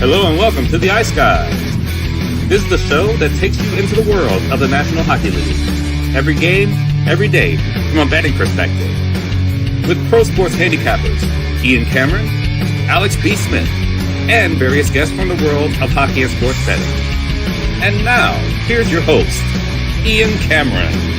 Hello and welcome to the Ice Guys. This is the show that takes you into the world of the National Hockey League. Every game, every day, from a betting perspective. With pro sports handicappers, Ian Cameron, Alex B. Smith, and various guests from the world of hockey and sports betting. And now, here's your host, Ian Cameron.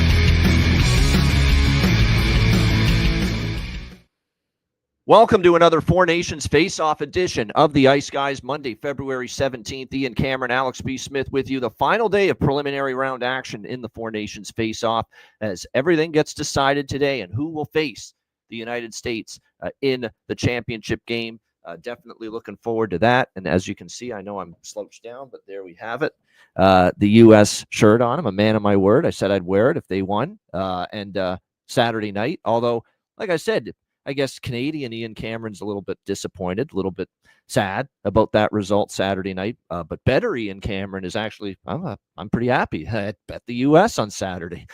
Welcome to another Four Nations Faceoff edition of the Ice Guys, Monday, February 17th. Ian Cameron, Alex B. Smith with you. The final day of preliminary round action in the Four Nations Faceoff as everything gets decided today and who will face the United States in the championship game. Definitely looking forward to that. And as you can see, I know I'm slouched down, but there we have it. The U.S. shirt on. I'm a man of my word. I said I'd wear it if they won. And Saturday night, although, like I said, I guess Canadian Ian Cameron's a little bit disappointed, a little bit sad about that result Saturday night. But better Ian Cameron is actually, I'm pretty happy. I bet the U.S. on Saturday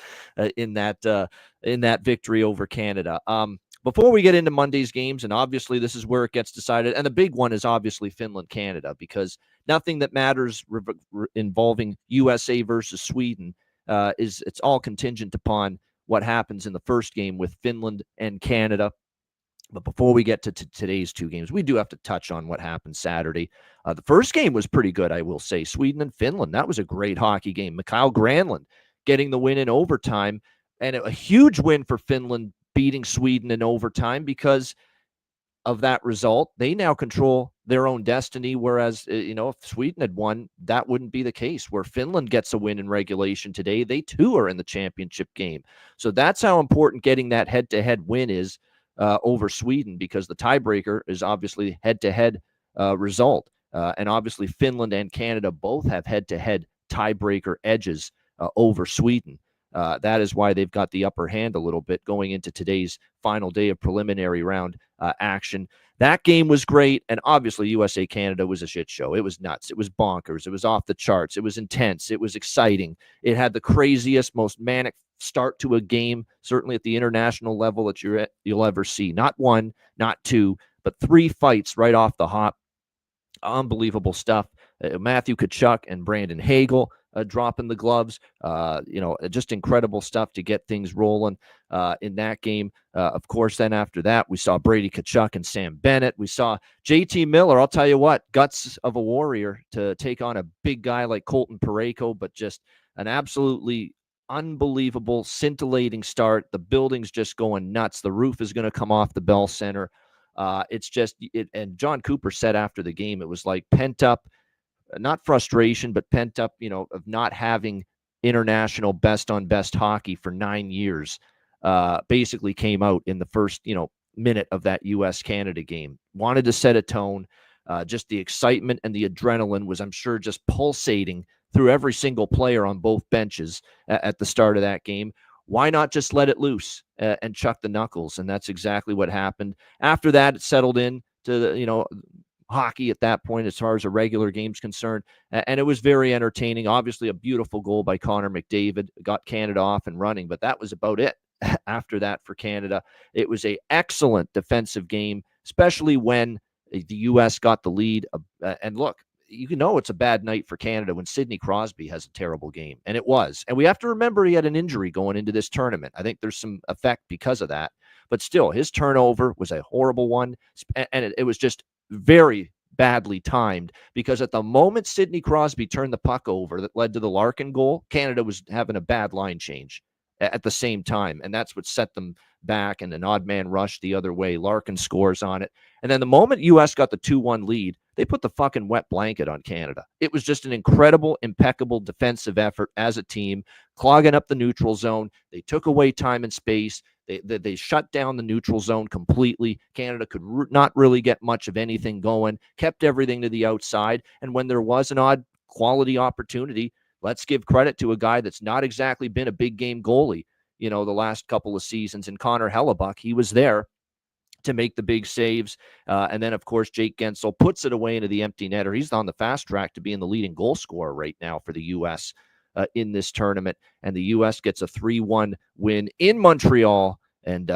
in that victory over Canada. Before we get into Monday's games, and obviously this is where it gets decided, and the big one is obviously Finland-Canada, because nothing that matters involving USA versus Sweden it's all contingent upon what happens in the first game with Finland and Canada. But before we get to today's two games, we do have to touch on what happened Saturday. The first game was pretty good, I will say. Sweden and Finland, that was a great hockey game. Mikael Granlund getting the win in overtime, and a huge win for Finland beating Sweden in overtime because of that result. They now control their own destiny, whereas, if Sweden had won, that wouldn't be the case. Where Finland gets a win in regulation today, they too are in the championship game. So that's how important getting that head-to-head win is over Sweden, because the tiebreaker is obviously head-to-head result. And obviously Finland and Canada both have head-to-head tiebreaker edges over Sweden. That is why they've got the upper hand a little bit going into today's final day of preliminary round action. That game was great, and obviously USA-Canada was a shit show. It was nuts. It was bonkers. It was off the charts. It was intense. It was exciting. It had the craziest, most manic start to a game, certainly at the international level, that you'll ever see. Not one, not two, but three fights right off the hop. Unbelievable stuff. Matthew Tkachuk and Brandon Hagel dropping the gloves. Just incredible stuff to get things rolling in that game. Of course, then after that, we saw Brady Tkachuk and Sam Bennett. We saw JT Miller. I'll tell you what, guts of a warrior to take on a big guy like Colton Parayko, but just an absolutely unbelievable, scintillating start. The building's just going nuts. The roof is going to come off the Bell Center. It's just it. And John Cooper said after the game, it was like pent up, not frustration, but pent up, of not having international best on best hockey for 9 years. Basically came out in the first, minute of that U.S.-Canada game. Wanted to set a tone. Just the excitement and the adrenaline was, I'm sure, just pulsating through every single player on both benches at the start of that game. Why not just let it loose and chuck the knuckles? And that's exactly what happened. After that, it settled in to hockey at that point as far as a regular game's concerned. And it was very entertaining. Obviously, a beautiful goal by Connor McDavid got Canada off and running, but that was about it. After that for Canada, it was an excellent defensive game, especially when the U.S. got the lead. And look, it's a bad night for Canada when Sidney Crosby has a terrible game. And it was. And we have to remember he had an injury going into this tournament. I think there's some effect because of that. But still, his turnover was a horrible one. And it was just very badly timed, because at the moment Sidney Crosby turned the puck over that led to the Larkin goal, Canada was having a bad line change at the same time. And that's what set them back, and an odd man rush the other way. Larkin scores on it. And then the moment U.S. got the 2-1 lead, they put the fucking wet blanket on Canada. It was just an incredible, impeccable defensive effort as a team, clogging up the neutral zone. They took away time and space. They shut down the neutral zone completely. Canada could not really get much of anything going, kept everything to the outside. And when there was an odd quality opportunity, let's give credit to a guy that's not exactly been a big game goalie, the last couple of seasons. And Connor Hellebuck, he was there to make the big saves. And then, of course, Jake Gensel puts it away into the empty netter. He's on the fast track to being the leading goal scorer right now for the U.S. In this tournament. And the U.S. gets a 3-1 win in Montreal. And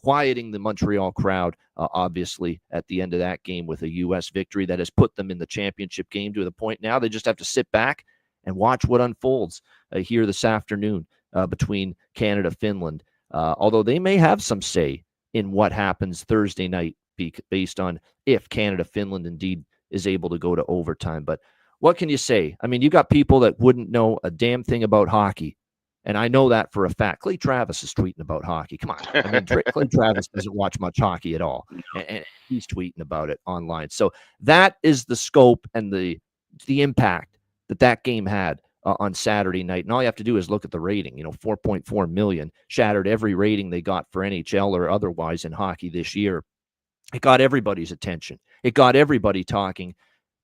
quieting the Montreal crowd, obviously, at the end of that game with a U.S. victory that has put them in the championship game to the point now they just have to sit back and watch what unfolds here this afternoon between Canada, Finland, although they may have some say in what happens Thursday night based on if Canada, Finland indeed is able to go to overtime. But what can you say? I mean, you got people that wouldn't know a damn thing about hockey. And I know that for a fact. Clay Travis is tweeting about hockey. Come on. I mean, Clay Travis doesn't watch much hockey at all. And he's tweeting about it online. So that is the scope and the impact that game had on Saturday night. And all you have to do is look at the rating. 4.4 million shattered every rating they got for NHL or otherwise in hockey this year. It got everybody's attention. It got everybody talking.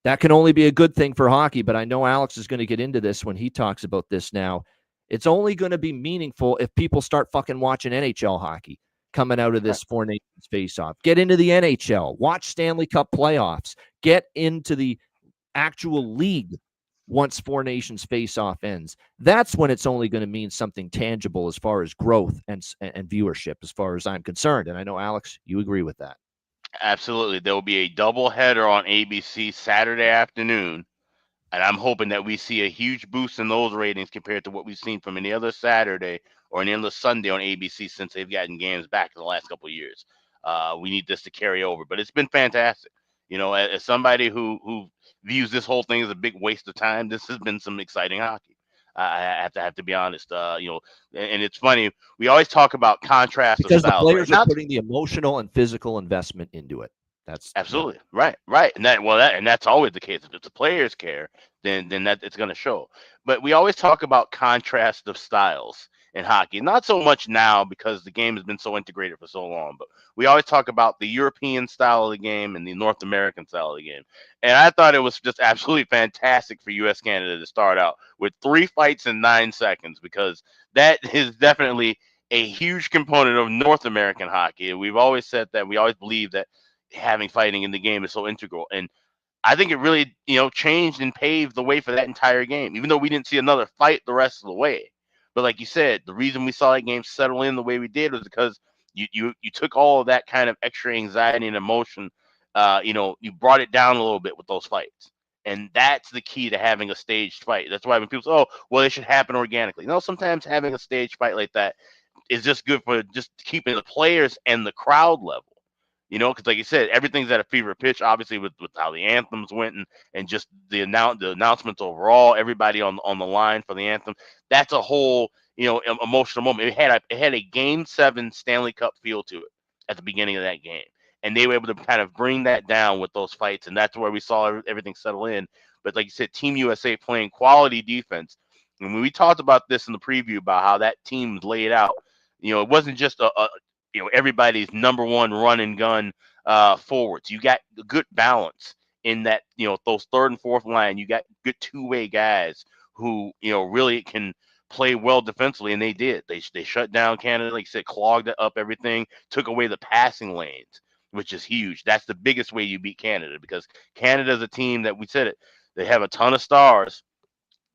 That can only be a good thing for hockey, but I know Alex is going to get into this when he talks about this now. It's only going to be meaningful if people start fucking watching NHL hockey coming out of this Four Nations Faceoff. Get into the NHL. Watch Stanley Cup playoffs. Get into the actual league once Four Nations Faceoff ends. That's when it's only going to mean something tangible as far as growth and viewership, as far as I'm concerned. And I know, Alex, you agree with that. Absolutely. There will be a doubleheader on ABC Saturday afternoon. And I'm hoping that we see a huge boost in those ratings compared to what we've seen from any other Saturday or any other Sunday on ABC since they've gotten games back in the last couple of years. We need this to carry over. But it's been fantastic. As somebody who views this whole thing as a big waste of time, this has been some exciting hockey. I have to be honest. And it's funny. We always talk about contrast because of styles. The players are putting the emotional and physical investment into it. That's absolutely right. And that's always the case. If the players care, then that it's going to show. But we always talk about contrast of styles in hockey. Not so much now because the game has been so integrated for so long, but we always talk about the European style of the game and the North American style of the game. And I thought it was just absolutely fantastic for U.S. Canada to start out with 3 fights in 9 seconds, because that is definitely a huge component of North American hockey. We've always said that. We always believe that having fighting in the game is so integral. And I think it really, changed and paved the way for that entire game, even though we didn't see another fight the rest of the way. But like you said, the reason we saw that game settle in the way we did was because you took all of that kind of extra anxiety and emotion, you brought it down a little bit with those fights. And that's the key to having a staged fight. That's why when people say, oh, well, it should happen organically. No, sometimes having a staged fight like that is just good for just keeping the players and the crowd level. Because like you said, everything's at a fever pitch, obviously, with how the anthems went and just the announcements overall, everybody on the line for the anthem. That's a whole, emotional moment. It had a Game 7 Stanley Cup feel to it at the beginning of that game. And they were able to kind of bring that down with those fights. And that's where we saw everything settle in. But like you said, Team USA playing quality defense. And when we talked about this in the preview about how that team was laid out, it wasn't just everybody's number one run and gun forwards. You got a good balance in that, those third and fourth line. You got good two-way guys who, really can play well defensively, and they did. They shut down Canada, like you said, clogged up everything, took away the passing lanes, which is huge. That's the biggest way you beat Canada, because Canada is a team that, we said it, they have a ton of stars,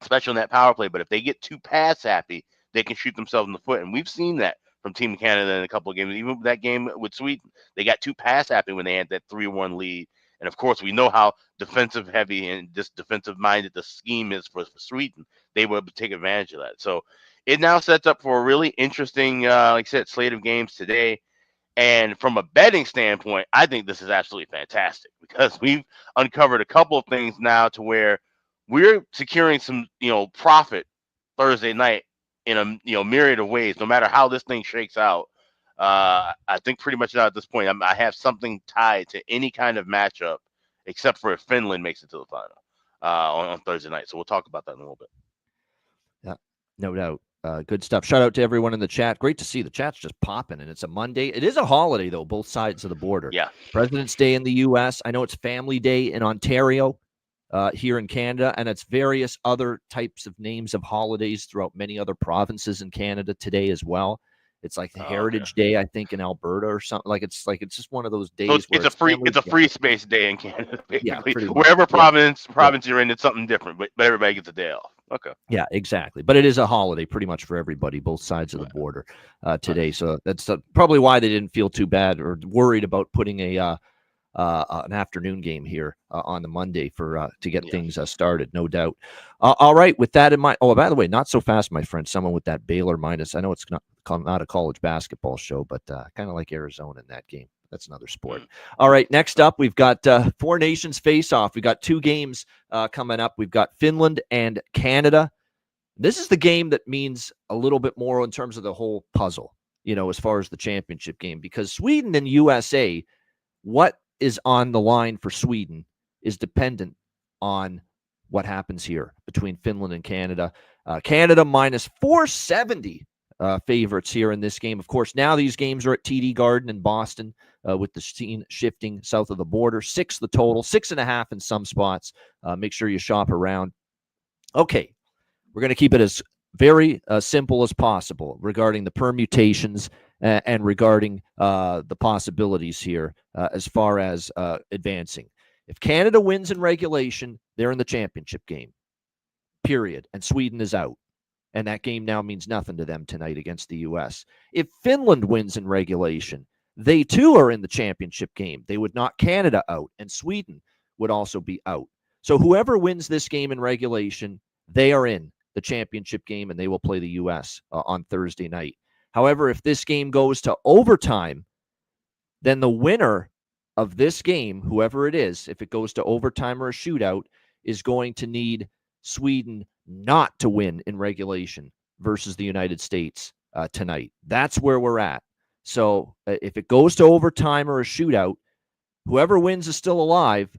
especially on that power play. But if they get too pass happy, they can shoot themselves in the foot. And we've seen that from Team Canada in a couple of games. Even that game with Sweden, they got too pass happy when they had that 3-1 lead. And of course, we know how defensive heavy and just defensive minded the scheme is for Sweden. They were able to take advantage of that. So it now sets up for a really interesting, like I said, slate of games today. And from a betting standpoint, I think this is absolutely fantastic, because we've uncovered a couple of things now to where we're securing some, profit Thursday night in a myriad of ways, no matter how this thing shakes out. I think pretty much now at this point, I have something tied to any kind of matchup, except for if Finland makes it to the final on Thursday night. So we'll talk about that in a little bit. Yeah, no doubt. Good stuff. Shout out to everyone in the chat. Great to see the chat's just popping, and it's a Monday. It is a holiday, though, both sides of the border. Yeah. President's Day in the U.S. I know it's Family Day in Ontario. Here in Canada, and it's various other types of names of holidays throughout many other provinces in Canada today as well. It's like the Heritage Day, I think, in Alberta or something. It's just one of those days. So it's a free space day in Canada, basically. Yeah, wherever province you're in, it's something different, but everybody gets a day off. Okay. Yeah, exactly. But it is a holiday pretty much for everybody, both sides of the border today. Nice. So that's probably why they didn't feel too bad or worried about putting an afternoon game here on the Monday for to get things started, no doubt. All right, with that in mind. Oh, by the way, not so fast, my friend. Someone with that Baylor minus. I know it's not a college basketball show, but kind of like Arizona in that game. That's another sport. All right, next up, we've got Four Nations Face-Off. We've got two games coming up. We've got Finland and Canada. This is the game that means a little bit more in terms of the whole puzzle, as far as the championship game, because Sweden and USA, what is on the line for Sweden is dependent on what happens here between Finland and Canada. Canada minus 470 favorites here in this game. Of course, now these games are at TD Garden in Boston with the scene shifting south of the border. 6 the total, 6.5 in some spots. Make sure you shop around. Okay, we're going to keep it as very simple as possible regarding the permutations and regarding the possibilities here as far as advancing. If Canada wins in regulation, they're in the championship game, period, and Sweden is out. And that game now means nothing to them tonight against the U.S. If Finland wins in regulation, they too are in the championship game. They would knock Canada out, and Sweden would also be out. So whoever wins this game in regulation, they are in the championship game, and they will play the U.S. On Thursday night. However, if this game goes to overtime, then the winner of this game, whoever it is, if it goes to overtime or a shootout, is going to need Sweden not to win in regulation versus the United States tonight. That's where we're at. So if it goes to overtime or a shootout, whoever wins is still alive,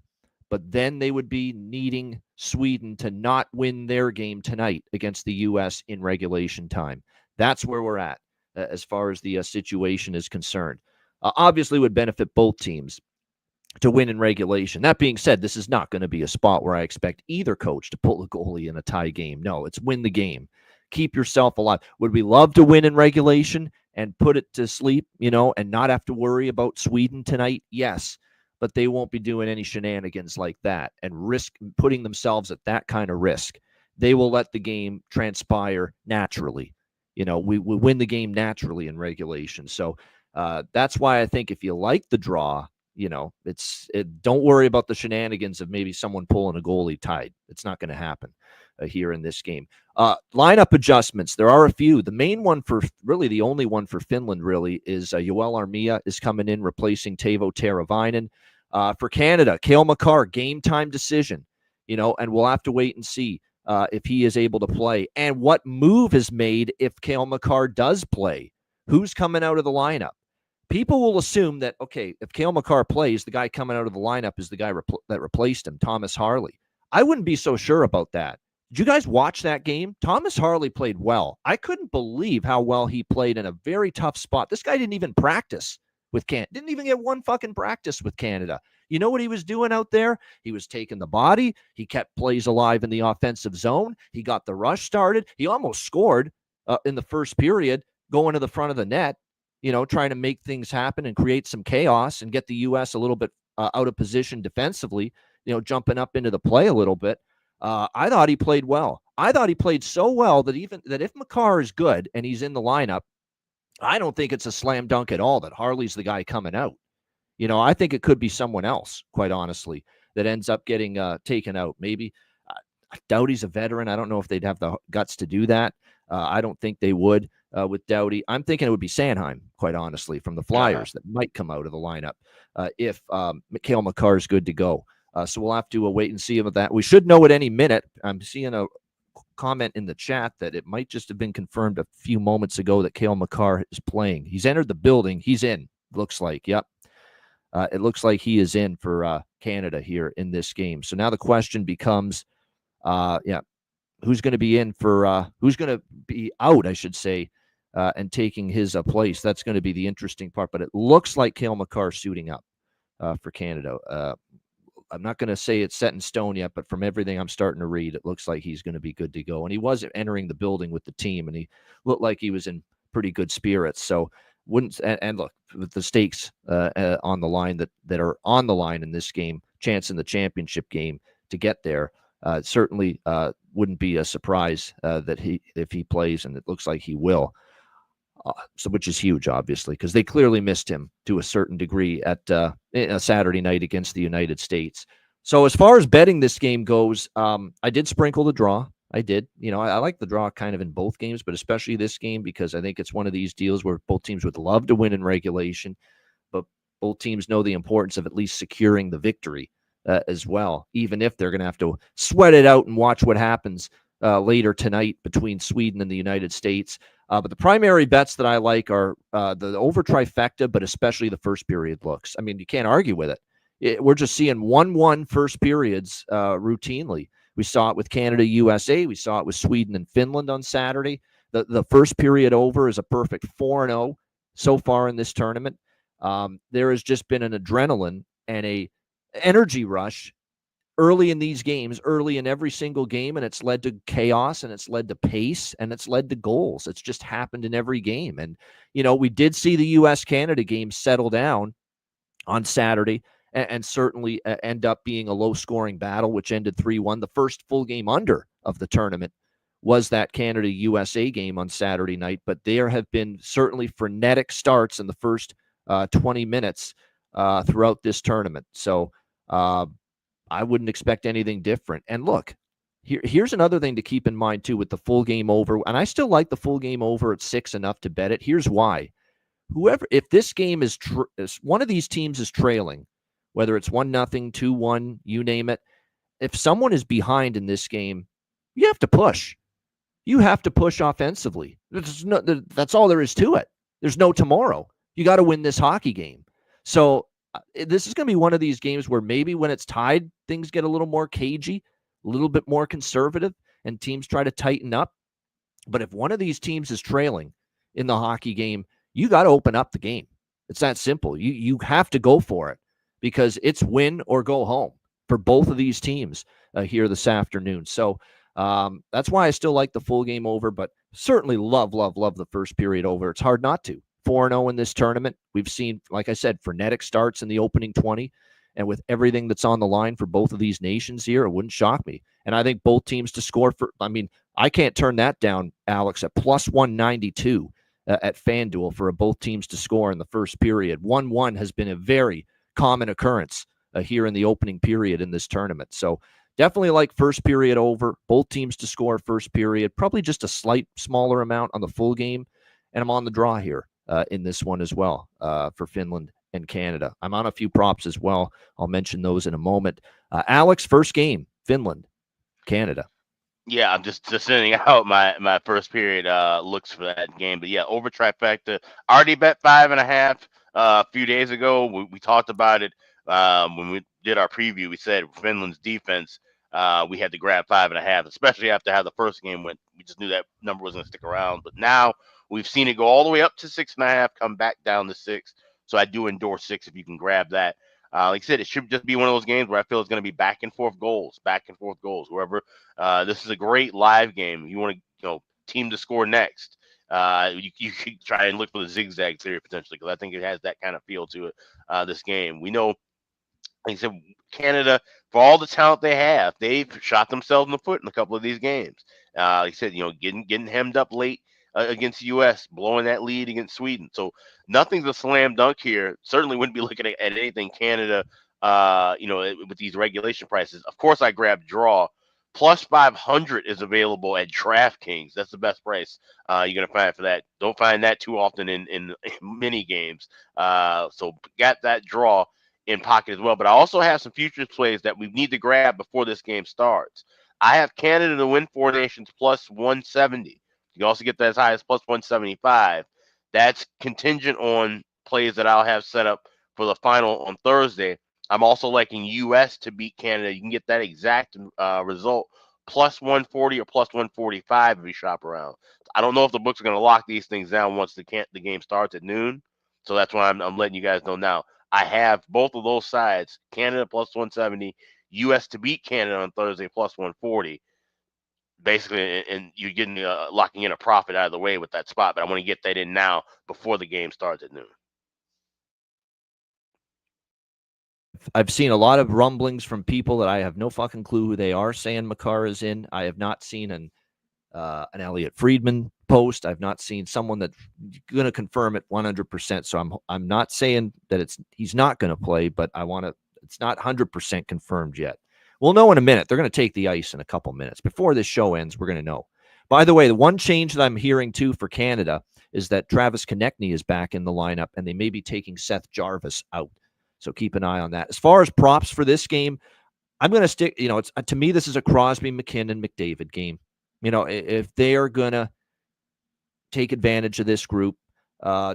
but then they would be needing Sweden to not win their game tonight against the U.S. in regulation time. That's where we're at as far as the situation is concerned. Obviously would benefit both teams to win in regulation. That being said, this is not going to be a spot where I expect either coach to pull a goalie in a tie game. No, it's win the game. Keep yourself alive. Would we love to win in regulation and put it to sleep, and not have to worry about Sweden tonight? Yes, but they won't be doing any shenanigans like that and risk putting themselves at that kind of risk. They will let the game transpire naturally. We win the game naturally in regulation. So that's why I think if you like the draw, don't worry about the shenanigans of maybe someone pulling a goalie tied. It's not going to happen here in this game. Lineup adjustments. There are a few. The main one the only one for Finland really is Joel Armia is coming in replacing Teuvo Teravainen. For Canada, Cale Makar, game time decision, and we'll have to wait and see if he is able to play and what move is made if Cale Makar does play. Who's coming out of the lineup? People will assume that, okay, if Cale Makar plays, the guy coming out of the lineup is the guy that replaced him, Thomas Harley. I wouldn't be so sure about that. Did you guys watch that game? Thomas Harley played well. I couldn't believe how well he played in a very tough spot. This guy didn't even practice with Canada. Didn't even get one fucking practice with Canada. You know what he was doing out there? He was taking the body. He kept plays alive in the offensive zone. He got the rush started. He almost scored in the first period, going to the front of the net, trying to make things happen and create some chaos and get the U.S. a little bit out of position defensively, jumping up into the play a little bit. I thought he played well. I thought he played so well that if Makar is good and he's in the lineup, I don't think it's a slam dunk at all that Harley's the guy coming out. I think it could be someone else, quite honestly, that ends up getting taken out. Maybe Doughty's a veteran. I don't know if they'd have the guts to do that. I don't think they would with Doughty. I'm thinking it would be Sanheim, quite honestly, from the Flyers that might come out of the lineup if Cale Makar is good to go. So we'll have to wait and see about that. We should know at any minute. I'm seeing a comment in the chat that it might just have been confirmed a few moments ago that Cale Makar is playing. He's entered the building. He's in. Looks like. Yep. It looks like he is in for Canada here in this game. So now the question becomes, who's going to be in for who's going to be out, I should say, and taking his place. That's going to be the interesting part. But it looks like Cale Makar suiting up for Canada. I'm not going to say it's set in stone yet, but from everything I'm starting to read, it looks like he's going to be good to go. And he was entering the building with the team, and he looked like he was in pretty good spirits. So and look, with the stakes on the line that are on the line in this game, chance in the championship game to get there, certainly wouldn't be a surprise that if he plays, and it looks like he will. So, which is huge, obviously, because they clearly missed him to a certain degree at a Saturday night against the United States. So, as far as betting this game goes, I did sprinkle the draw. I did. I like the draw kind of in both games, but especially this game because I think it's one of these deals where both teams would love to win in regulation, but both teams know the importance of at least securing the victory as well, even if they're going to have to sweat it out and watch what happens later tonight between Sweden and the United States. But the primary bets that I like are the over trifecta, but especially the first period looks. I mean, you can't argue with it. We're just seeing 1-1 first periods routinely. We saw it with Canada, USA. We saw it with Sweden and Finland on Saturday. The first period over is a perfect 4-0 so far in this tournament. There has just been an adrenaline and a energy rush early in these games, early in every single game, and it's led to chaos, and it's led to pace, and it's led to goals. It's just happened in every game. And, we did see the U.S.-Canada game settle down on Saturday and certainly end up being a low-scoring battle, which ended 3-1. The first full game under of the tournament was that Canada-USA game on Saturday night, but there have been certainly frenetic starts in the first 20 minutes throughout this tournament. So, I wouldn't expect anything different. And look, here's another thing to keep in mind, too, with the full game over. And I still like the full game over at 6 enough to bet it. Here's why. If this game is one of these teams is trailing, whether it's 1-0, 2-1, you name it, if someone is behind in this game, you have to push. You have to push offensively. That's all there is to it. There's no tomorrow. You got to win this hockey game. So this is going to be one of these games where maybe when it's tied, things get a little more cagey, a little bit more conservative, and teams try to tighten up. But if one of these teams is trailing in the hockey game, you got to open up the game. It's that simple. You have to go for it because it's win or go home for both of these teams here this afternoon. So that's why I still like the full game over, but certainly love the first period over. It's hard not to. 4-0 in this tournament. We've seen, like I said, frenetic starts in the opening 20. And with everything that's on the line for both of these nations here, it wouldn't shock me. And I think both teams to score I can't turn that down, Alex, at plus 192 at FanDuel for both teams to score in the first period. 1-1 has been a very common occurrence here in the opening period in this tournament. So definitely like first period over, both teams to score first period, probably just a slight smaller amount on the full game. And I'm on the draw here in this one as well for Finland and Canada. I'm on a few props as well. I'll mention those in a moment. Alex, first game, Finland, Canada. Yeah, I'm just sending out my first period looks for that game. But yeah, over trifecta. Already bet 5.5 a few days ago. We talked about it when we did our preview. We said Finland's defense, we had to grab 5.5, especially after how the first game went. We just knew that number was going to stick around. But now we've seen it go all the way up to 6.5, come back down to 6. So I do endorse 6 if you can grab that. Like I said, it should just be one of those games where I feel it's going to be back and forth goals. Whoever, this is a great live game. You want to, team to score next. You could try and look for the zigzag theory potentially because I think it has that kind of feel to it. This game, we know, like I said, Canada, for all the talent they have, they've shot themselves in the foot in a couple of these games. Like I said, getting hemmed up late against the U.S., blowing that lead against Sweden. So nothing's a slam dunk here. Certainly wouldn't be looking at anything Canada, with these regulation prices. Of course, I grabbed draw. Plus 500 is available at DraftKings. That's the best price you're going to find for that. Don't find that too often in mini games. So got that draw in pocket as well. But I also have some futures plays that we need to grab before this game starts. I have Canada to win 4 nations plus 170. You can also get that as high as plus 175. That's contingent on plays that I'll have set up for the final on Thursday. I'm also liking U.S. to beat Canada. You can get that exact result plus 140 or plus 145 if you shop around. I don't know if the books are going to lock these things down once the game starts at noon. So that's why I'm letting you guys know now. I have both of those sides, Canada plus 170, U.S. to beat Canada on Thursday plus 140. Basically, and you're getting locking in a profit out of the way with that spot. But I want to get that in now before the game starts at noon. I've seen a lot of rumblings from people that I have no fucking clue who they are saying Makar is in. I have not seen an Elliot Friedman post. I've not seen someone that's going to confirm it 100%. So I'm not saying that he's not going to play, but it's not 100% confirmed yet. We'll know in a minute. They're going to take the ice in a couple minutes. Before this show ends, we're going to know. By the way, the one change that I'm hearing too for Canada is that Travis Konechny is back in the lineup, and they may be taking Seth Jarvis out. So keep an eye on that. As far as props for this game, I'm going to stick, it's to me, this is a Crosby, McKinnon, McDavid game. If they are going to take advantage of this group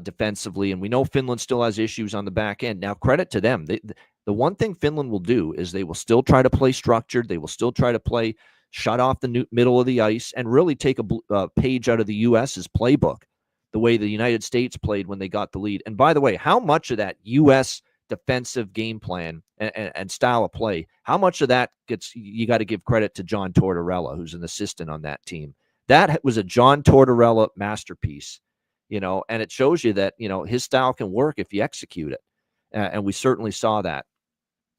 defensively, and we know Finland still has issues on the back end. Now, credit to them. The one thing Finland will do is they will still try to play structured. They will still try to play shut off the middle of the ice and really take a page out of the U.S.'s playbook, the way the United States played when they got the lead. And by the way, how much of that U.S. defensive game plan and style of play, how much of that you got to give credit to John Tortorella, who's an assistant on that team. That was a John Tortorella masterpiece, and it shows you that, his style can work if you execute it. And we certainly saw that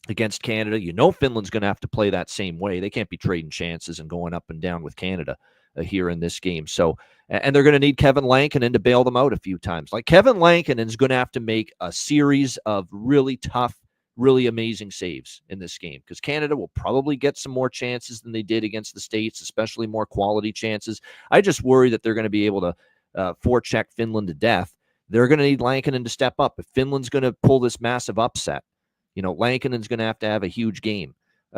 against Canada. Finland's going to have to play that same way. They can't be trading chances and going up and down with Canada here in this game. So, and they're going to need Kevin Lankinen to bail them out a few times. Like, Kevin Lankinen is going to have to make a series of really tough, really amazing saves in this game, because Canada will probably get some more chances than they did against the States, especially more quality chances. I just worry that they're going to be able to forecheck Finland to death. They're going to need Lankinen to step up. If Finland's going to pull this massive upset, Lankinen's going to have a huge game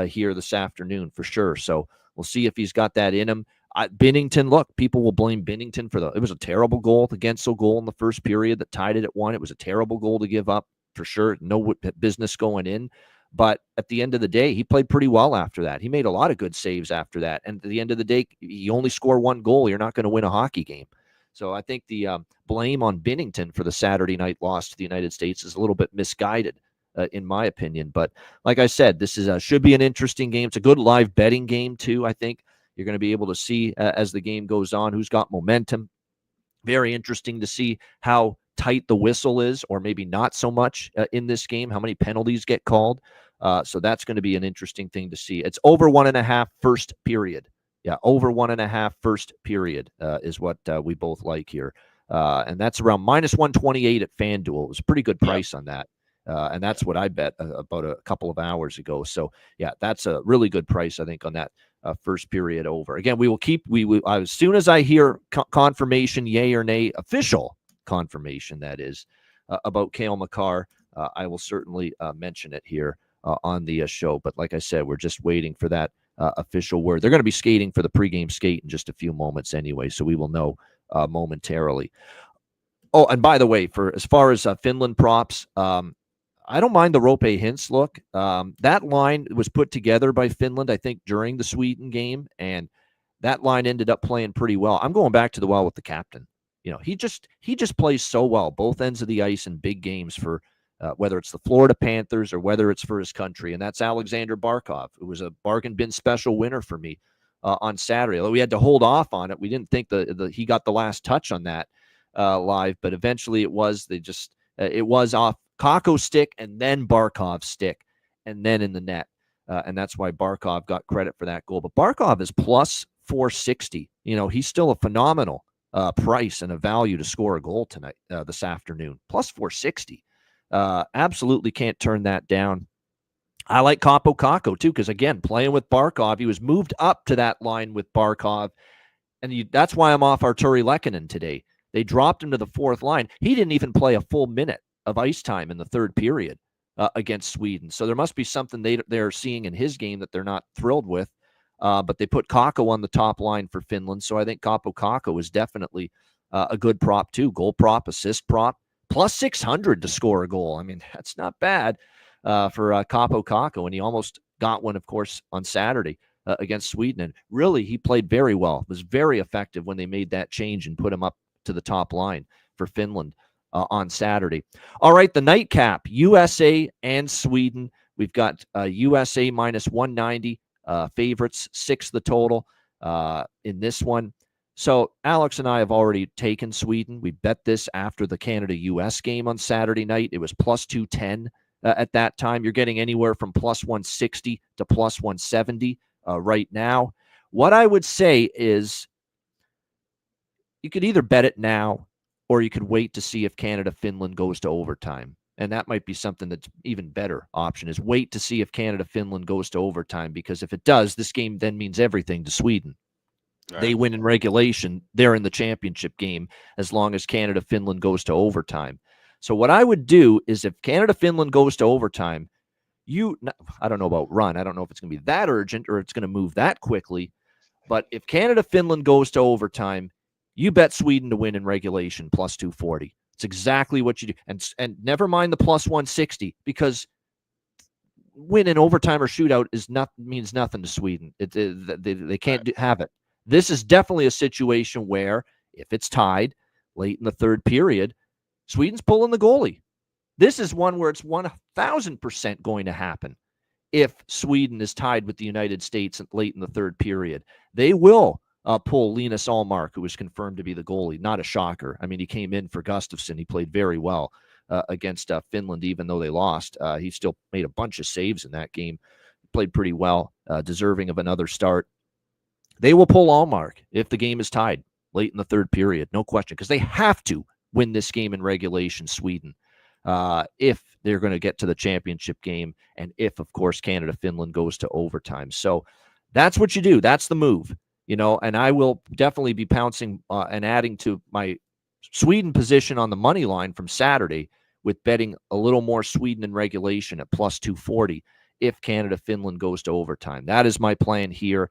here this afternoon for sure. So we'll see if he's got that in him. Binnington, look, people will blame Binnington it was a terrible goal, the Gensel goal in the first period that tied it at 1. It was a terrible goal to give up for sure. No business going in. But at the end of the day, he played pretty well after that. He made a lot of good saves after that. And at the end of the day, you only score 1 goal, you're not going to win a hockey game. So I think the blame on Binnington for the Saturday night loss to the United States is a little bit misguided, in my opinion. But like I said, this should be an interesting game. It's a good live betting game too. I think you're going to be able to see as the game goes on who's got momentum. Very interesting to see how tight the whistle is, or maybe not so much in this game, how many penalties get called. So that's going to be an interesting thing to see. It's over 1.5 first period. Yeah, over 1.5 first period is what we both like here. And that's around -128 at FanDuel. It was a pretty good price on that. And that's what I bet about a couple of hours ago. So, yeah, that's a really good price, I think, on that first period over. Again, we will keep, as soon as I hear confirmation, yay or nay, official confirmation, that is, about Cale Makar, I will certainly mention it here on the show. But like I said, we're just waiting for that official word. They're going to be skating for the pregame skate in just a few moments anyway, so we will know momentarily. Oh, and by the way, as far as Finland props, I don't mind the Rope Hintz look. That line was put together by Finland, I think, during the Sweden game, and that line ended up playing pretty well. I'm going back to the well with the captain. He just plays so well, both ends of the ice in big games for whether it's the Florida Panthers or whether it's for his country, and that's Alexander Barkov, who was a bargain bin special winner for me on Saturday. Although we had to hold off on it. We didn't think he got the last touch on that live, but eventually it was. It was off Kakko's stick and then Barkov's stick and then in the net. And that's why Barkov got credit for that goal. But Barkov is plus 460. He's still a phenomenal price and a value to score a goal tonight, this afternoon. Plus 460. Absolutely can't turn that down. I like Kaapo Kakko too, because again, playing with Barkov, he was moved up to that line with Barkov. And that's why I'm off Arturi Lehkonen today. They dropped him to the fourth line. He didn't even play a full minute of ice time in the third period against Sweden. So there must be something they're seeing in his game that they're not thrilled with. But they put Kakko on the top line for Finland. So I think Kaapo Kakko is definitely a good prop too. Goal prop, assist prop, plus 600 to score a goal. I mean, that's not bad for Kaapo Kakko. And he almost got one, of course, on Saturday against Sweden. And really, he played very well. Was very effective when they made that change and put him up to the top line for Finland on Saturday. All right, the nightcap, USA and Sweden. We've got USA -190 favorites, 6 the total in this one. So Alex and I have already taken Sweden. We bet this after the Canada-US game on Saturday night. It was plus 210 at that time. You're getting anywhere from plus 160 to plus 170 right now. What I would say is you could either bet it now or you could wait to see if Canada-Finland goes to overtime. And that might be something that's even better option is wait to see if Canada-Finland goes to overtime, because if it does, this game then means everything to Sweden. Right. They win in regulation, they're in the championship game as long as Canada-Finland goes to overtime. So what I would do is if Canada-Finland goes to overtime, I don't know about run. I don't know if it's going to be that urgent or it's going to move that quickly. But if Canada-Finland goes to overtime, you bet Sweden to win in regulation plus 240. It's exactly what you do. And never mind the plus 160, because win in overtime or shootout means nothing to Sweden. They can't have it. This is definitely a situation where if it's tied late in the third period, Sweden's pulling the goalie. This is one where it's 1,000% going to happen. If Sweden is tied with the United States late in the third period, they will pull Linus Ullmark, who was confirmed to be the goalie. Not a shocker. I mean, he came in for Gustafsson. He played very well against Finland, even though they lost. He still made a bunch of saves in that game. Played pretty well, deserving of another start. They will pull Ullmark if the game is tied late in the third period, no question, because they have to win this game in regulation, Sweden, if they're going to get to the championship game, and if, of course, Canada-Finland goes to overtime. So that's what you do. That's the move, and I will definitely be pouncing and adding to my Sweden position on the money line from Saturday with betting a little more Sweden in regulation at plus 240 if Canada-Finland goes to overtime. That is my plan here.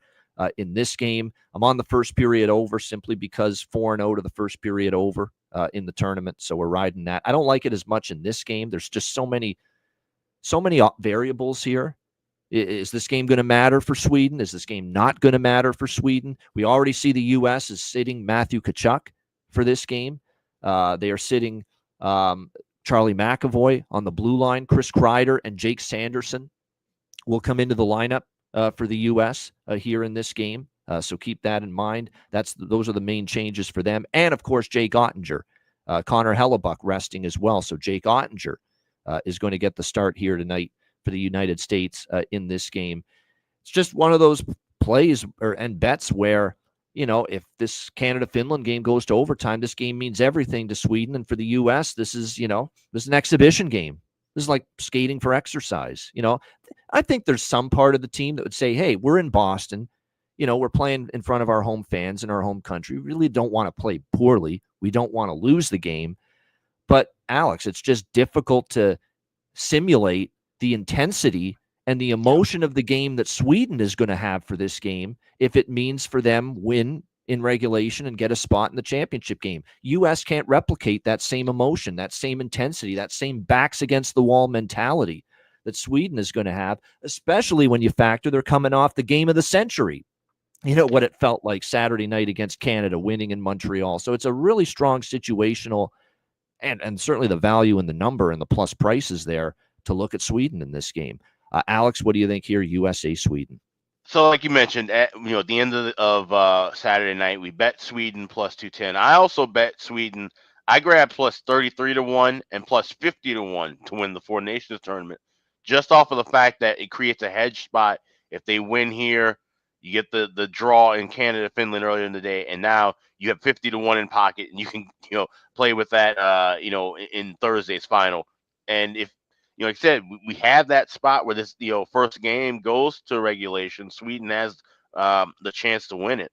In this game, I'm on the first period over simply because 4-0 to the first period over in the tournament. So we're riding that. I don't like it as much in this game. There's just so many variables here. Is this game going to matter for Sweden? Is this game not going to matter for Sweden? We already see the U.S. is sitting Matthew Tkachuk for this game. They are sitting Charlie McAvoy on the blue line. Chris Kreider and Jake Sanderson will come into the lineup for the U.S. Here in this game. So keep that in mind. Those are the main changes for them. And, of course, Jake Ottinger. Connor Hellebuck resting as well. So Jake Ottinger is going to get the start here tonight for the United States in this game. It's just one of those plays and bets where, if this Canada-Finland game goes to overtime, this game means everything to Sweden. And for the U.S., this is an exhibition game. This is like skating for exercise. I think there's some part of the team that would say, hey, we're in Boston. We're playing in front of our home fans in our home country. We really don't want to play poorly. We don't want to lose the game. But, Alex, it's just difficult to simulate the intensity and the emotion of the game that Sweden is going to have for this game if it means for them win in regulation and get a spot in the championship game. U.S. can't replicate that same emotion, that same intensity, that same backs against the wall mentality that Sweden is going to have, especially when you factor they're coming off the game of the century. What it felt like Saturday night against Canada, winning in Montreal. So it's a really strong situational and certainly the value in the number and the plus prices there to look at Sweden in this game. Alex, what do you think here, USA, Sweden? So, like you mentioned, at the end of Saturday night, we bet Sweden plus 210. I also bet Sweden. I grabbed plus 33 to 1 and plus 50 to 1 to win the Four Nations tournament, just off of the fact that it creates a hedge spot. If they win here, you get the draw in Canada, Finland earlier in the day, and now you have 50 to 1 in pocket, and you can play with that in Thursday's final. And if like I said, we have that spot where this first game goes to regulation. Sweden has the chance to win it.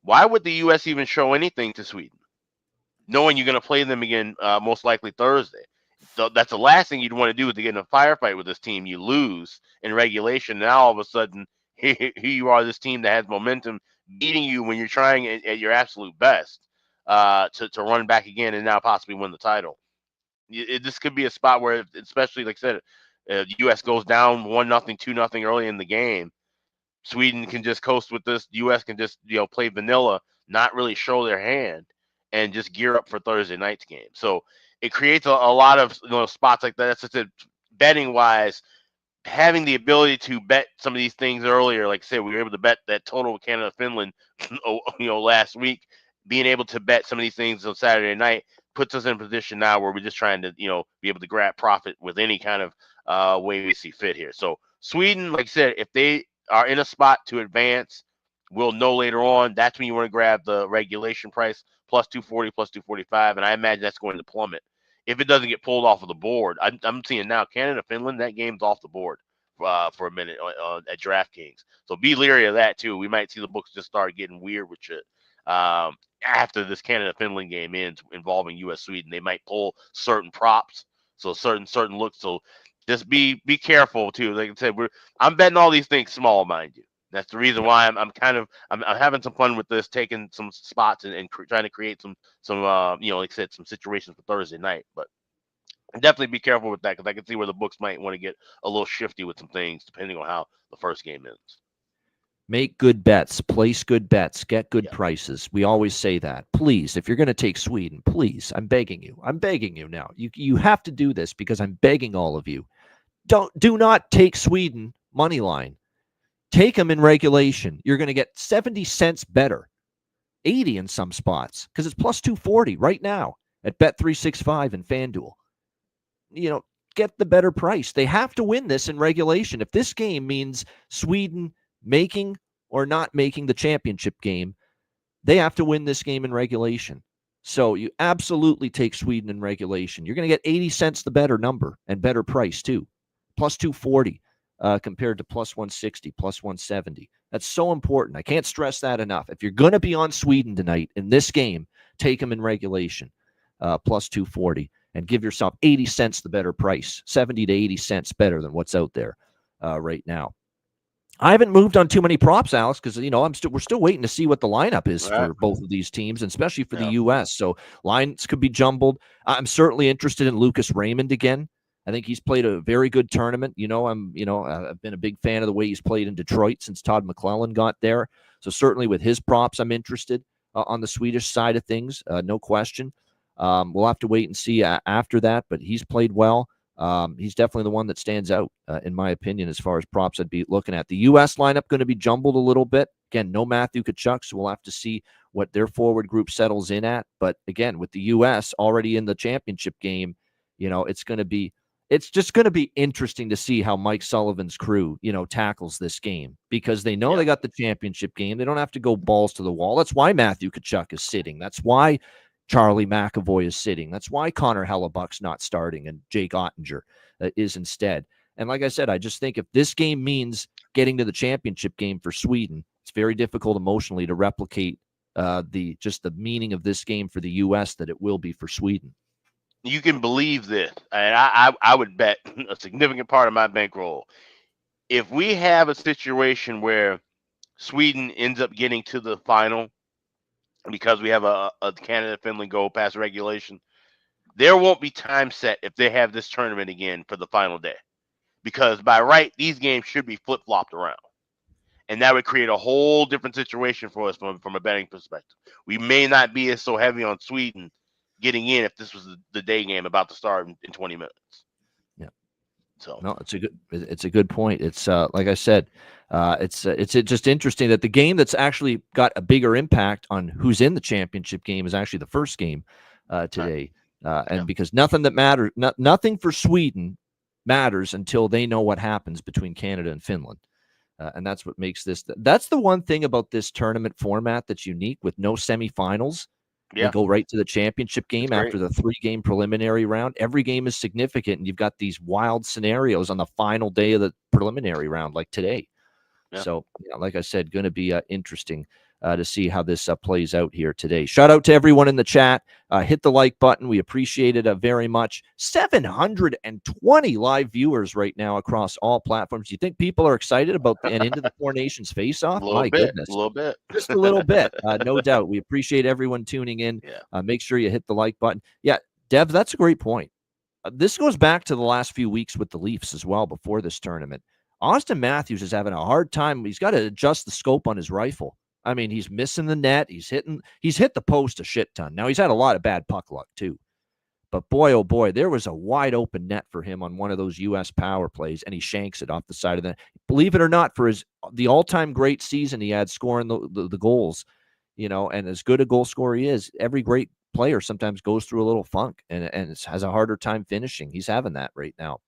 Why would the U.S. even show anything to Sweden, knowing you're going to play them again most likely Thursday? So that's the last thing you'd want to do, is to get in a firefight with this team. You lose in regulation. Now all of a sudden, here you are, this team that has momentum, beating you when you're trying at your absolute best to run back again and now possibly win the title. This could be a spot where, especially like I said, the U.S. goes down 1-0, 2-0 early in the game. Sweden can just coast with this. The U.S. can just play vanilla, not really show their hand, and just gear up for Thursday night's game. So it creates a lot of spots like that. That's just it, betting wise. Having the ability to bet some of these things earlier, like I said, we were able to bet that total Canada Finland, last week. Being able to bet some of these things on Saturday night puts us in a position now where we're just trying to, be able to grab profit with any kind of way we see fit here. So Sweden, like I said, if they are in a spot to advance, we'll know later on. That's when you want to grab the regulation price, plus 240, plus 245, and I imagine that's going to plummet if it doesn't get pulled off of the board. I'm seeing now Canada, Finland, that game's off the board for a minute at DraftKings. So be leery of that too. We might see the books just start getting weird with shit. After this Canada-Finland game ends involving U.S.-Sweden, they might pull certain props, so certain looks. So just be careful too. Like I said, I'm betting all these things small, mind you. That's the reason why I'm having some fun with this, taking some spots and trying to create some like I said, some situations for Thursday night. But definitely be careful with that, because I can see where the books might want to get a little shifty with some things depending on how the first game ends. Make good bets, place good bets, get good prices. We always say that. Please, if you're going to take Sweden, please, I'm begging you now. You have to do this, because I'm begging all of you. Do not take Sweden money line. Take them in regulation. You're going to get 70 cents better, 80 in some spots, because it's plus 240 right now at Bet365 and FanDuel. Get the better price. They have to win this in regulation. If this game means Sweden making or not making the championship game, they have to win this game in regulation. So you absolutely take Sweden in regulation. You're going to get 80 cents the better number and better price too. Plus 240 compared to plus 160, plus 170. That's so important. I can't stress that enough. If you're going to be on Sweden tonight in this game, take them in regulation, plus 240, and give yourself 80 cents the better price, 70 to 80 cents better than what's out there right now. I haven't moved on too many props, Alex, because we're still waiting to see what the lineup is for both of these teams, and especially for the U.S. So lines could be jumbled. I'm certainly interested in Lucas Raymond again. I think he's played a very good tournament. I've been a big fan of the way he's played in Detroit since Todd McClellan got there. So certainly with his props, I'm interested on the Swedish side of things, no question. We'll have to wait and see after that, but he's played well. He's definitely the one that stands out, in my opinion, as far as props I'd be looking at. The U.S. lineup going to be jumbled a little bit. Again, no Matthew Tkachuk, so we'll have to see what their forward group settles in at. But again, with the U.S. already in the championship game, it's just going to be interesting to see how Mike Sullivan's crew, tackles this game, because they know they got the championship game. They don't have to go balls to the wall. That's why Matthew Tkachuk is sitting. That's why Charlie McAvoy is sitting. That's why Connor Hellebuck's not starting and Jake Ottinger is instead. And like I said, I just think if this game means getting to the championship game for Sweden, it's very difficult emotionally to replicate the meaning of this game for the U.S. that it will be for Sweden. You can believe this, and I would bet a significant part of my bankroll. If we have a situation where Sweden ends up getting to the final because we have a Canada-Finland go past regulation, there won't be time set if they have this tournament again for the final day. Because by right, these games should be flip-flopped around. And that would create a whole different situation for us from a betting perspective. We may not be as so heavy on Sweden getting in if this was the day game about to start in 20 minutes. Yeah. So no, it's a good point. It's like I said, it's just interesting that the game that's actually got a bigger impact on who's in the championship game is actually the first game today. And because nothing for Sweden matters until they know what happens between Canada and Finland. And that's what makes this. That's the one thing about this tournament format that's unique, with no semifinals. They go right to the championship game after the 3-game preliminary round. Every game is significant, and you've got these wild scenarios on the final day of the preliminary round, like today. Yeah. So, like I said, going to be interesting to see how this plays out here today. Shout out to everyone in the chat. Hit the like button. We appreciate it very much. 720 live viewers right now across all platforms. Do you think people are excited about and into the Four Nations Faceoff? My goodness. A little bit. Just a little bit. No doubt. We appreciate everyone tuning in. Make sure you hit the like button. Yeah, Dev, that's a great point. This goes back to the last few weeks with the Leafs as well before this tournament. Austin Matthews is having a hard time. He's got to adjust the scope on his rifle. I mean, he's missing the net. He's hit the post a shit ton. Now, he's had a lot of bad puck luck too. But boy, oh boy, there was a wide open net for him on one of those U.S. power plays, and he shanks it off the side of the net. Believe it or not, for the all-time great season he had scoring the goals, and as good a goal scorer he is, every great player sometimes goes through a little funk and has a harder time finishing. He's having that right now.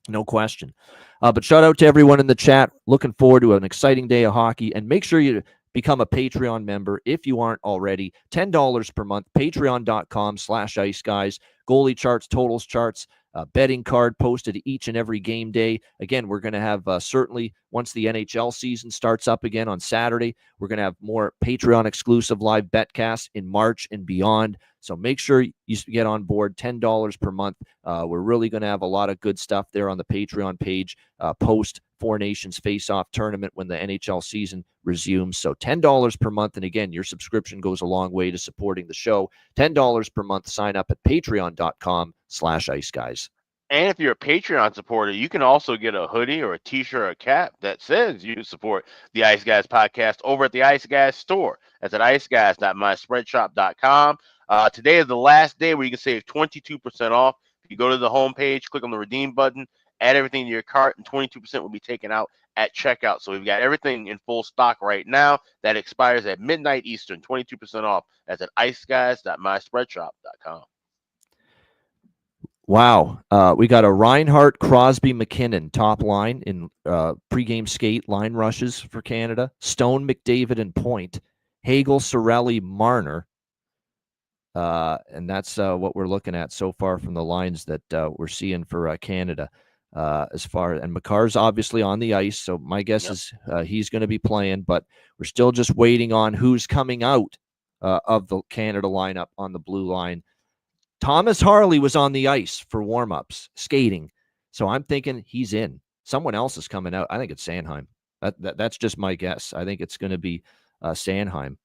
No question. But shout out to everyone in the chat. Looking forward to an exciting day of hockey. And make sure you become a Patreon member if you aren't already. $10 per month, patreon.com/Ice Guys. Goalie charts, totals charts, betting card posted each and every game day. Again, we're going to have certainly once the NHL season starts up again on Saturday, we're going to have more Patreon exclusive live betcasts in March and beyond. So make sure you get on board, $10 per month. We're really going to have a lot of good stuff there on the Patreon page post Four Nations Faceoff tournament when the NHL season resumes. So $10 per month. And again, your subscription goes a long way to supporting the show. $10 per month. Sign up at patreon.com/Ice Guys. And if you're a Patreon supporter, you can also get a hoodie or a t-shirt or a cap that says you support the Ice Guys podcast over at the Ice Guys store. That's at iceguys.myspreadshop.com. Today is the last day where you can save 22% off. If you go to the homepage, click on the redeem button, add everything to your cart, and 22% will be taken out at checkout. So we've got everything in full stock right now. That expires at midnight Eastern, 22% off. That's at iceguys.myspreadshop.com. Wow. We got a Reinhart, Crosby, McKinnon top line in pregame skate line rushes for Canada. Stone, McDavid, and Point. Hagel, Cirelli, Marner. And that's what we're looking at so far from the lines that we're seeing for Canada. And McCarr's obviously on the ice, so my guess is he's going to be playing, but we're still just waiting on who's coming out of the Canada lineup on the blue line. Thomas Harley was on the ice for warm-ups, skating, so I'm thinking he's in. Someone else is coming out. I think it's Sanheim. That's just my guess. I think it's going to be Sanheim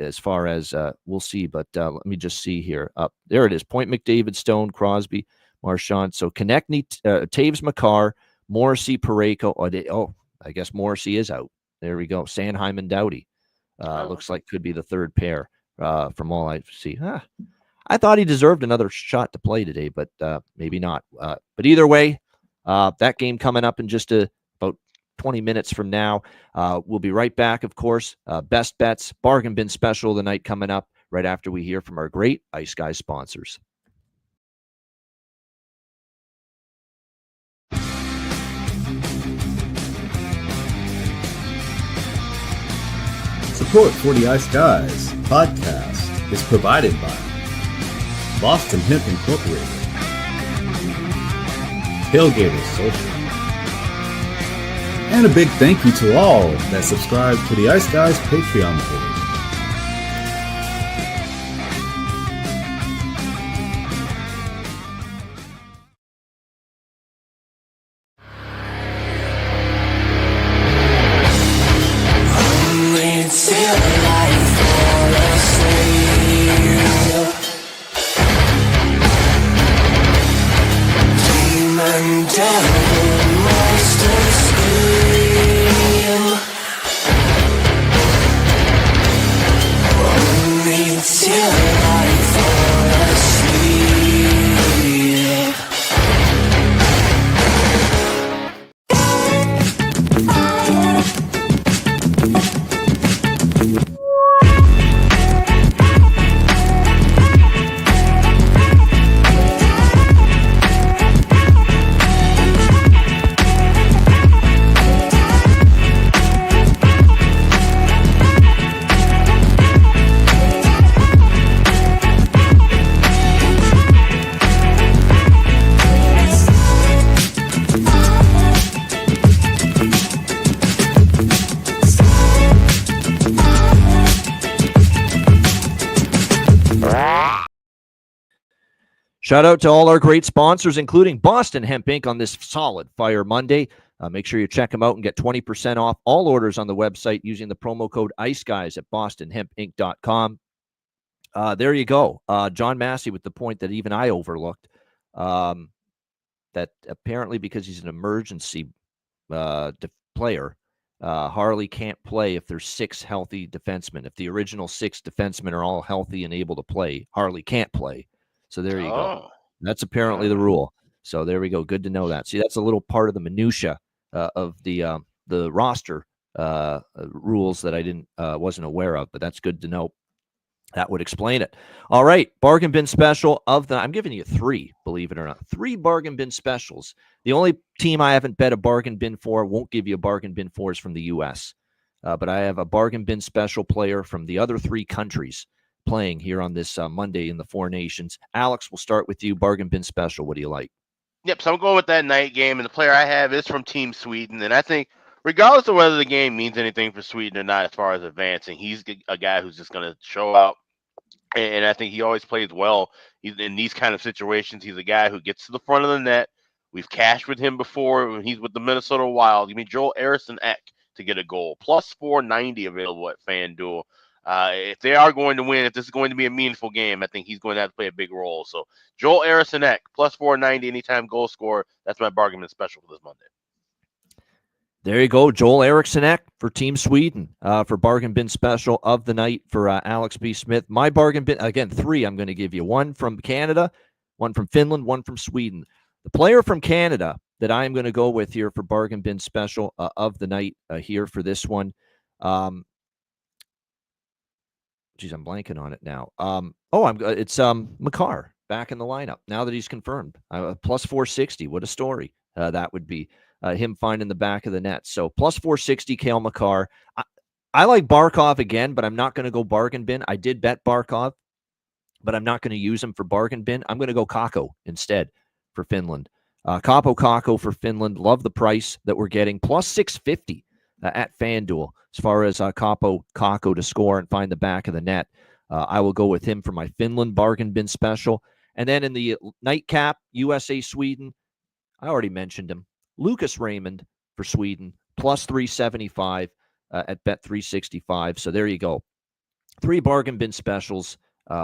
as far as we'll see, but let me just see here. There it is. Point, McDavid, Stone, Crosby, Marchand. So Konechny, Taves, Makar, Morrissey, Parayko. I guess Morrissey is out. There we go. Sanheim and Doughty. Looks like could be the third pair from all I see. I thought he deserved another shot to play today, but maybe not. But either way, that game coming up in just about 20 minutes from now. We'll be right back, of course. Best bets, bargain bin special of the night coming up right after we hear from our great Ice Guys sponsors. Support for the Ice Guys podcast is provided by Boston Hemp Incorporated, Tailgaters Social, and a big thank you to all that subscribe to the Ice Guys Patreon page. Shout out to all our great sponsors, including Boston Hemp Inc. on this solid Fire Monday. Make sure you check them out and get 20% off all orders on the website using the promo code ICEGUYS at bostonhempinc.com. There you go. John Massey with the point that even I overlooked, that apparently because he's an emergency player, Harley can't play if there's 6 healthy defensemen. If the original 6 defensemen are all healthy and able to play, Harley can't play. So there you go. That's apparently the rule. So there we go. Good to know that. See, that's a little part of the minutia of the roster rules that I wasn't aware of, but that's good to know. That would explain it. All right, bargain bin special I'm giving you 3, believe it or not. 3 bargain bin specials. The only team I haven't bet a bargain bin for, won't give you a bargain bin for, is from the U.S. But I have a bargain bin special player from the other 3 countries playing here on this Monday in the Four Nations. Alex, we'll start with you. Bargain bin special. What do you like? Yep, so I'm going with that night game, and the player I have is from Team Sweden, and I think regardless of whether the game means anything for Sweden or not as far as advancing, he's a guy who's just going to show out, and I think he always plays well. He's in these kind of situations. He's a guy who gets to the front of the net. We've cashed with him before when he's with the Minnesota Wild. You mean Joel Eriksson Ek to get a goal, plus 490 available at FanDuel. If they are going to win, if this is going to be a meaningful game, I think he's going to have to play a big role. So Joel Eriksson Ek, plus 490 anytime goal scorer. That's my bargain bin special for this Monday. There you go. Joel Eriksson Ek for Team Sweden for bargain bin special of the night for Alex B. Smith. My bargain bin, again, 3 I'm going to give you. 1 from Canada, 1 from Finland, 1 from Sweden. The player from Canada that I'm going to go with here for bargain bin special of the night here for this one. Geez, I'm blanking on it now. It's Makar back in the lineup now that he's confirmed. Plus 460. What a story that would be. Him finding the back of the net. So plus 460, Cale Makar. I like Barkov again, but I'm not going to go bargain bin. I did bet Barkov, but I'm not going to use him for bargain bin. I'm going to go Kakko instead for Finland. Kaapo Kakko for Finland. Love the price that we're getting. Plus 650 at FanDuel as far as Kaapo Kakko to score and find the back of the net. I will go with him for my Finland bargain bin special. And then in the nightcap, USA-Sweden, I already mentioned him. Lucas Raymond for Sweden, plus 375 at Bet365. So there you go. 3 bargain bin specials.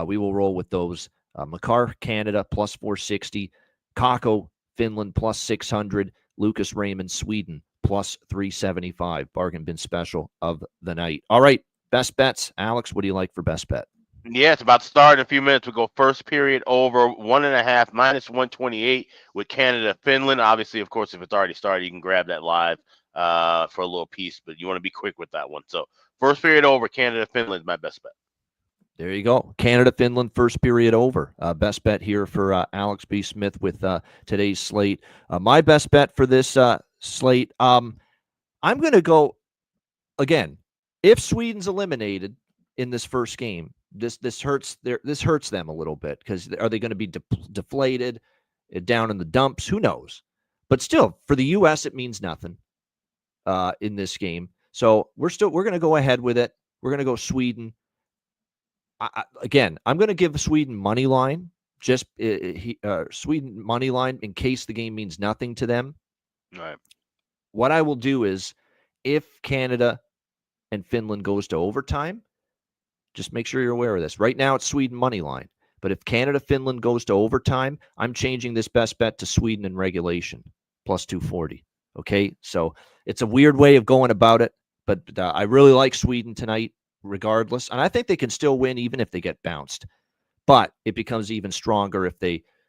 We will roll with those. Makar, Canada, plus 460. Kakko, Finland, plus 600. Lucas Raymond, Sweden, plus 375. Bargain bin special of the night. All right, best bets. Alex, what do you like for best bet? Yeah, it's about to start in a few minutes. We'll go first period over 1.5 minus 128 with Canada, Finland. Obviously, of course, if it's already started, you can grab that live for a little piece, but you want to be quick with that one. So first period over, Canada, Finland is my best bet. There you go. Canada, Finland, first period over. Best bet here for Alex B. Smith with today's slate. My best bet for this slate, I'm going to go, again, if Sweden's eliminated in this first game, this hurts them a little bit because are they going to be deflated down in the dumps? Who knows? But still, for the U.S., it means nothing in this game. So we're going to go ahead with it. We're going to go Sweden. Again, I'm going to give Sweden money line, just Sweden money line in case the game means nothing to them. All right. What I will do is, if Canada and Finland goes to overtime, just make sure you're aware of this. Right now, it's Sweden money line. But if Canada-Finland goes to overtime, I'm changing this best bet to Sweden in regulation, plus 240. Okay? So it's a weird way of going about it, but I really like Sweden tonight regardless. And I think they can still win even if they get bounced. But it becomes even stronger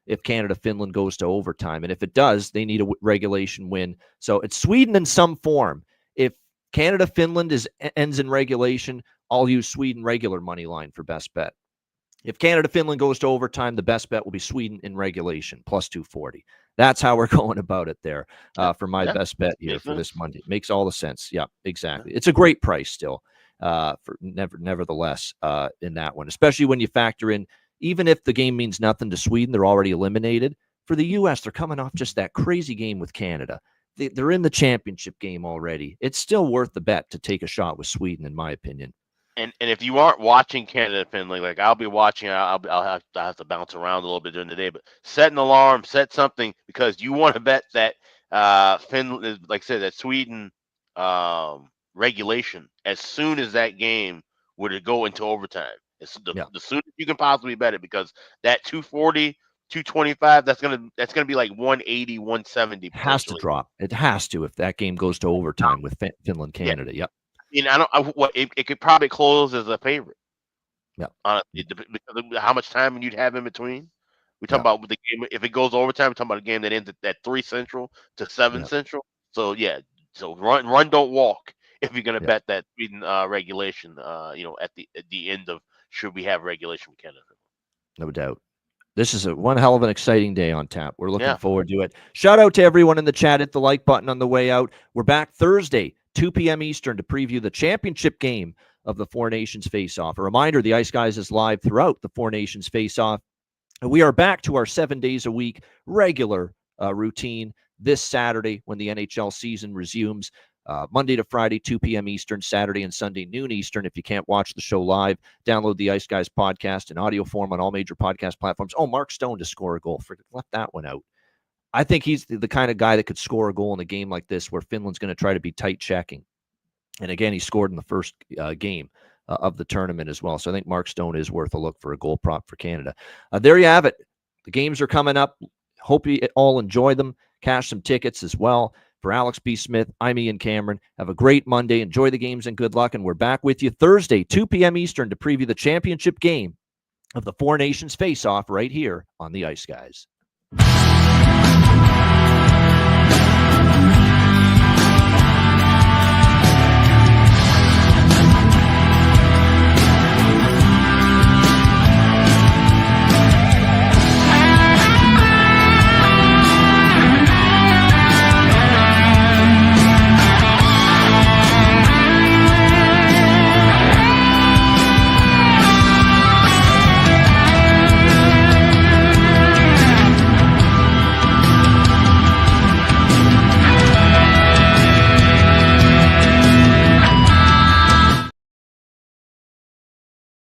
if Canada-Finland goes to overtime. And if it does, they need a regulation win. So it's Sweden in some form. If Canada-Finland ends in regulation, I'll use Sweden regular money line for best bet. If Canada-Finland goes to overtime, the best bet will be Sweden in regulation, plus 240. That's how we're going about it there for my best bet here for this Monday. Makes all the sense. Yeah, exactly. It's a great price still nevertheless in that one, especially when you factor in, even if the game means nothing to Sweden, they're already eliminated. For the U.S., they're coming off just that crazy game with Canada. They're in the championship game already. It's still worth the bet to take a shot with Sweden, in my opinion. And if you aren't watching Canada, Finland, like I'll be watching, I'll have to bounce around a little bit during the day, but set an alarm, set something, because you want to bet that Finland, like I said, that Sweden regulation as soon as that game were to go into overtime. It's the soonest you can possibly bet it, because that 240, 225, that's gonna be like 180, 170. Has to drop. It has to if that game goes to overtime with Finland, Canada. Yeah. Yep. It could probably close as a favorite. Yeah. Because of how much time you'd have in between. We talk about the game. If it goes overtime, we're talking about a game that ends at 3 Central to 7 Central. So yeah. So run, don't walk if you're gonna bet that Sweden regulation. At the end of should we have regulation with Canada. No doubt. This is one hell of an exciting day on tap. We're looking Yeah. forward to it. Shout out to everyone in the chat. Hit the like button on the way out. We're back Thursday, 2 p.m. Eastern, to preview the championship game of the Four Nations Faceoff. A reminder, the Ice Guys is live throughout the Four Nations Faceoff. And we are back to our 7 days a week regular routine this Saturday when the NHL season resumes. Monday to Friday, 2 p.m. Eastern, Saturday and Sunday, noon Eastern. If you can't watch the show live, download the Ice Guys podcast in audio form on all major podcast platforms. Oh, Mark Stone to score a goal. Left that one out. I think he's the kind of guy that could score a goal in a game like this where Finland's going to try to be tight checking. And again, he scored in the first game of the tournament as well. So I think Mark Stone is worth a look for a goal prop for Canada. There you have it. The games are coming up. Hope you all enjoy them. Cash some tickets as well. For Alex B. Smith, I'm Ian Cameron. Have a great Monday. Enjoy the games and good luck. And we're back with you Thursday, 2 p.m. Eastern, to preview the championship game of the Four Nations Face-Off right here on the Ice Guys.